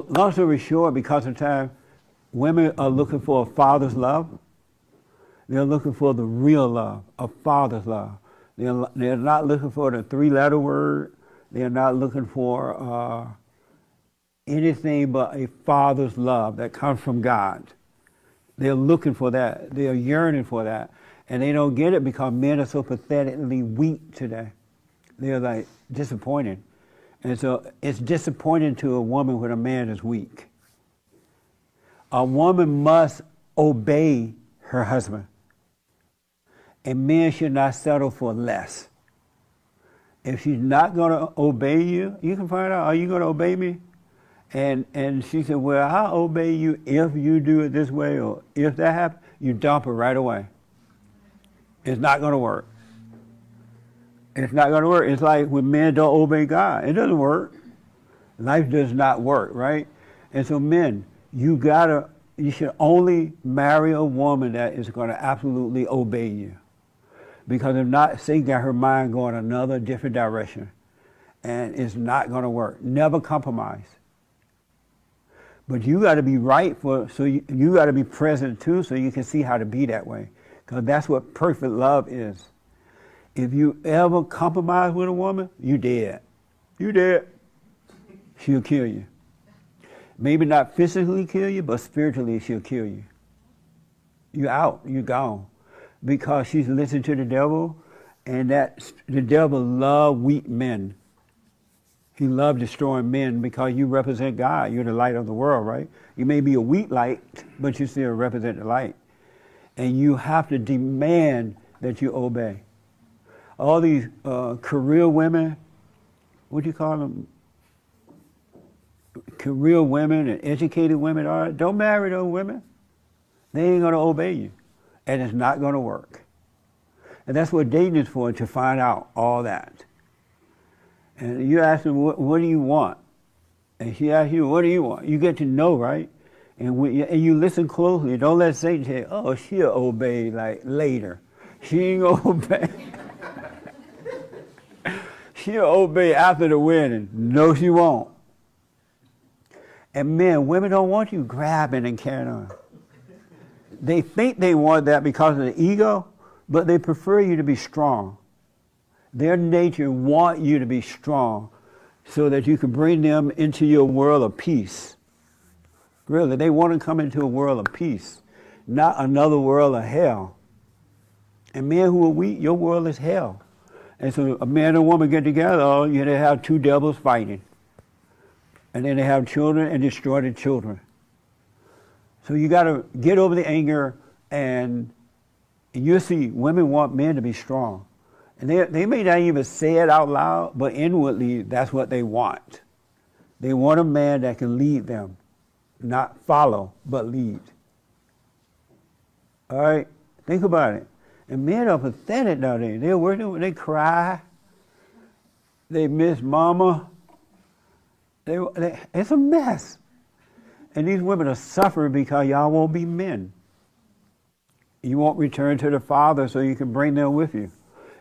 Long story short, because of time, women are looking for a father's love. They're looking for the real love, a father's love. They're not looking for the three-letter word. They're not looking for anything but a father's love that comes from God. They're looking for that. They're yearning for that. And they don't get it because men are so pathetically weak today. They're like disappointed. And so it's disappointing to a woman when a man is weak. A woman must obey her husband. And men should not settle for less. If she's not going to obey you, you can find out, are you going to obey me? And she said, well, I'll obey you if you do it this way, or if that happens, you dump her right away. It's not going to work. It's not going to work. It's like when men don't obey God. It doesn't work. Life does not work, right? And so men, you should only marry a woman that is going to absolutely obey you. Because if not, Satan got her mind going another different direction. And it's not going to work. Never compromise. But you got to be right you got to be present too, so you can see how to be that way. Because that's what perfect love is. If you ever compromise with a woman, you dead. You dead. She'll kill you. Maybe not physically kill you, but spiritually she'll kill you. You're out. You're gone. Because she's listening to the devil, and the devil loves weak men. He loves destroying men because you represent God. You're the light of the world, right? You may be a weak light, but you still represent the light. And you have to demand that you obey. All these career women, what do you call them? Career women and educated women, don't marry those women. They ain't going to obey you. And it's not going to work. And that's what dating is for, to find out all that. And you ask them, what do you want? And she asks you, what do you want? You get to know, right? And you listen closely. Don't let Satan say, oh, she'll obey like later. She ain't going to obey. She'll obey after the wedding. No, she won't. And men, women don't want you grabbing and carrying on. They think they want that because of the ego, but they prefer you to be strong. Their nature want you to be strong so that you can bring them into your world of peace. Really, they want to come into a world of peace, not another world of hell. And men who are weak, your world is hell. And so a man and a woman get together, they have two devils fighting. And then they have children and destroy the children. So you got to get over the anger, and you'll see women want men to be strong. And they may not even say it out loud, but inwardly, that's what they want. They want a man that can lead them, not follow, but lead. All right? Think about it. And men are pathetic nowadays. They're working, they cry. They miss mama. It's a mess. And these women are suffering because y'all won't be men. You won't return to the Father so you can bring them with you.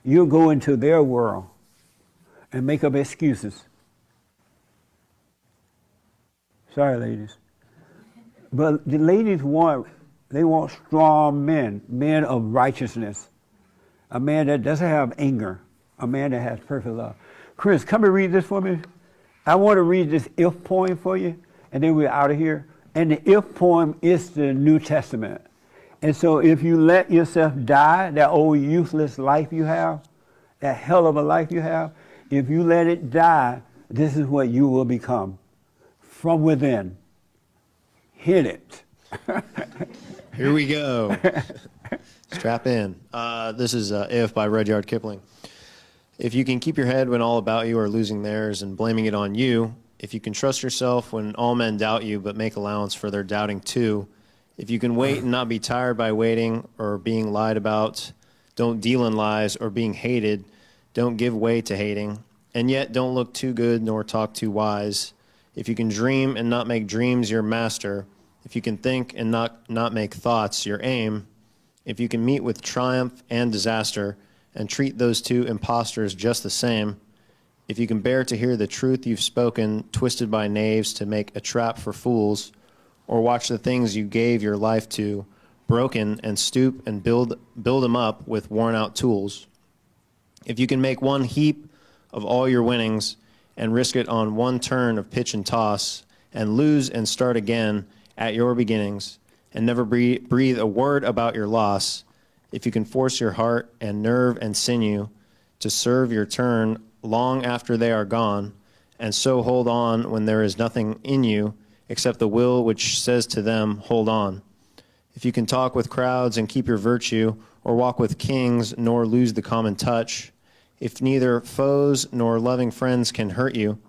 You'll go into their world and make up excuses. Sorry, ladies. But the ladies want strong men, men of righteousness. A man that doesn't have anger. A man that has perfect love. Chris, come and read this for me. I want to read this if poem for you, and then we're out of here. And the if poem is the New Testament. And so if you let yourself die, that old useless life you have, that hell of a life you have, if you let it die, this is what you will become. From within. Hit it. Here we go. Strap in. This is If by Rudyard Kipling. If you can keep your head when all about you are losing theirs and blaming it on you, if you can trust yourself when all men doubt you but make allowance for their doubting too, if you can wait and not be tired by waiting or being lied about, don't deal in lies or being hated, don't give way to hating, and yet don't look too good nor talk too wise, if you can dream and not make dreams your master, if you can think and not make thoughts your aim, if you can meet with triumph and disaster and treat those two impostors just the same, If you can bear to hear the truth you've spoken, twisted by knaves to make a trap for fools, or watch the things you gave your life to, broken, and stoop and build them up with worn-out tools. If you can make one heap of all your winnings and risk it on one turn of pitch and toss, and lose and start again at your beginnings, and never breathe a word about your loss, if you can force your heart and nerve and sinew to serve your turn long after they are gone, and so hold on when there is nothing in you except the will which says to them, hold on. If you can talk with crowds and keep your virtue, or walk with kings nor lose the common touch, if neither foes nor loving friends can hurt you,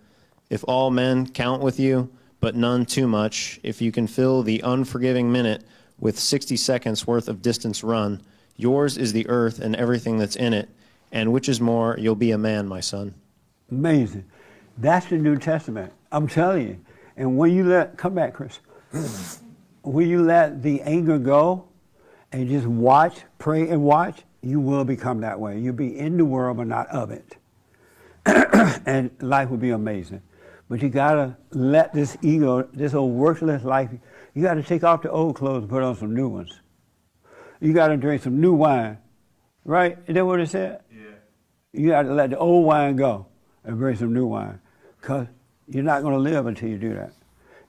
if all men count with you, but none too much, if you can fill the unforgiving minute with 60 seconds worth of distance run, yours is the earth and everything that's in it, and which is more, you'll be a man, my son. Amazing. That's the New Testament. I'm telling you. And when you come back, Chris, when you let the anger go and just watch, pray and watch, you will become that way. You'll be in the world, but not of it. And life will be amazing. But you gotta let this ego, this old worthless life, you gotta take off the old clothes and put on some new ones. You gotta drink some new wine. Right? Is that what it said? Yeah. You got to let the old wine go and bring some new wine, because you're not going to live until you do that.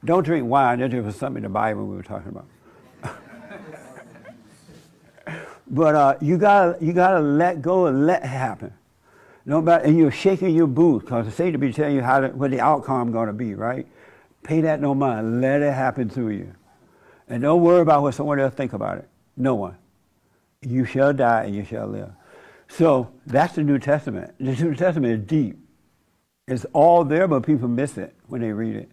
Don't drink wine. That was something in the Bible we were talking about. But you gotta let go and let it happen. And you're shaking your boots, because Satan be telling you what the outcome going to be, right? Pay that no mind. Let it happen through you. And don't worry about what someone else think about it. No one. You shall die and you shall live. So that's the New Testament. The New Testament is deep. It's all there, but people miss it when they read it.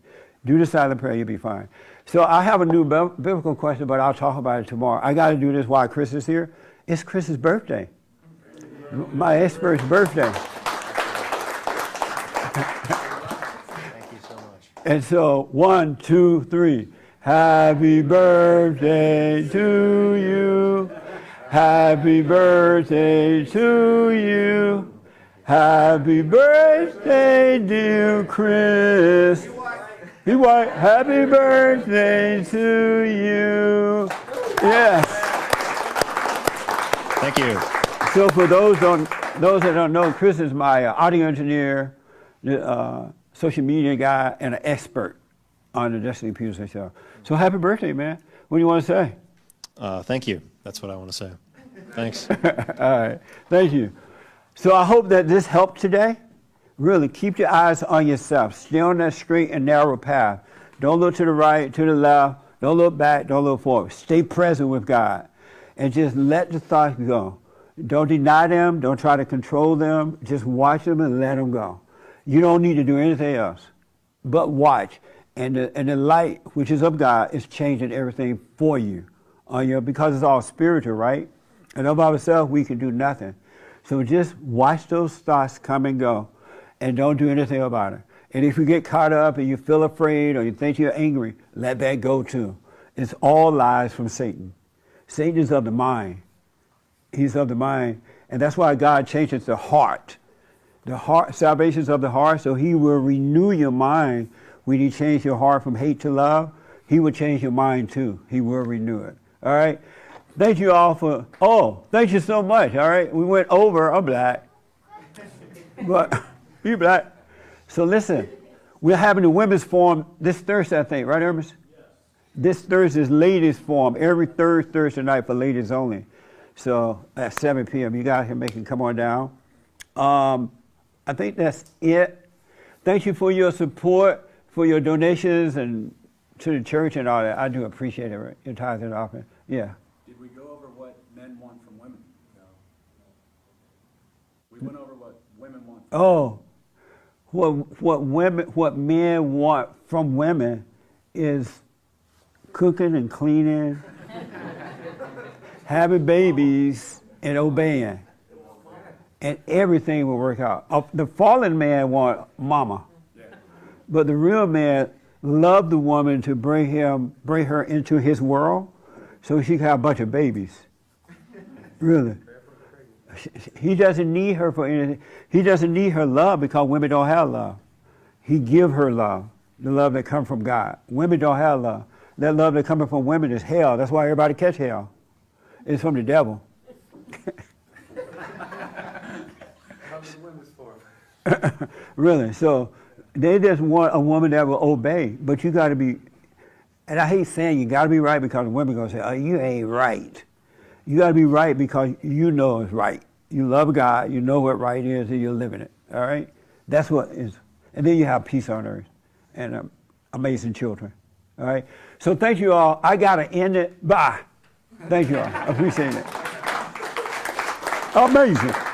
Do the silent prayer, you'll be fine. So I have a new biblical question, but I'll talk about it tomorrow. I got to do this while Chris is here. It's Chris's birthday. My expert's birthday. Thank you so much. And so 1, 2, 3. Happy birthday to you. Happy birthday to you. Happy birthday, dear Chris. Be white. Happy birthday to you. Yes. Thank you. So for those that don't know, Chris is my audio engineer, social media guy, and an expert on the Lee Peterson show. So happy birthday, man. What do you want to say? Thank you. That's what I want to say. Thanks. All right. Thank you. So I hope that this helped today. Really, keep your eyes on yourself. Stay on that straight and narrow path. Don't look to the right, to the left. Don't look back. Don't look forward. Stay present with God. And just let the thoughts go. Don't deny them. Don't try to control them. Just watch them and let them go. You don't need to do anything else but watch. And the light, which is of God, is changing everything for you. Because it's all spiritual, right? And of ourselves, we can do nothing. So just watch those thoughts come and go, and don't do anything about it. And if you get caught up and you feel afraid or you think you're angry, let that go too. It's all lies from Satan. Satan is of the mind. He's of the mind. And that's why God changes the heart. The heart, salvation is of the heart, so he will renew your mind. When he changed your heart from hate to love, he will change your mind too. He will renew it. All right? Thank you all thank you so much. All right? We went over. I'm black. But you black. So listen, we're having the women's forum this Thursday, I think. Right, Hermes? Yes. This Thursday is ladies forum. Every third Thursday night for ladies only. So at 7 p.m. You guys can come on down. I think that's it. Thank you for your support, for your donations, and to the church and all that. I do appreciate it, right? Your tithes and offering. Yeah. Did we go over what men want from women? No. We went over what women want. Oh, what men want from women is cooking and cleaning, having babies, and obeying. And everything will work out. The fallen man wants mama. But the real man loved the woman to bring her into his world so she could have a bunch of babies. Really. He doesn't need her for anything. He doesn't need her love because women don't have love. He give her love, the love that comes from God. Women don't have love. That love that comes from women is hell. That's why everybody catch hell. It's from the devil. Really. So they just want a woman that will obey. But you got to be, and I hate saying you got to be right because women going to say, oh, you ain't right. You got to be right because you know it's right. You love God, you know what right is, and you're living it. All right? That's what is. And then you have peace on earth and amazing children. All right? So thank you all. I got to end it. Bye. Thank you all. I appreciate it. Amazing.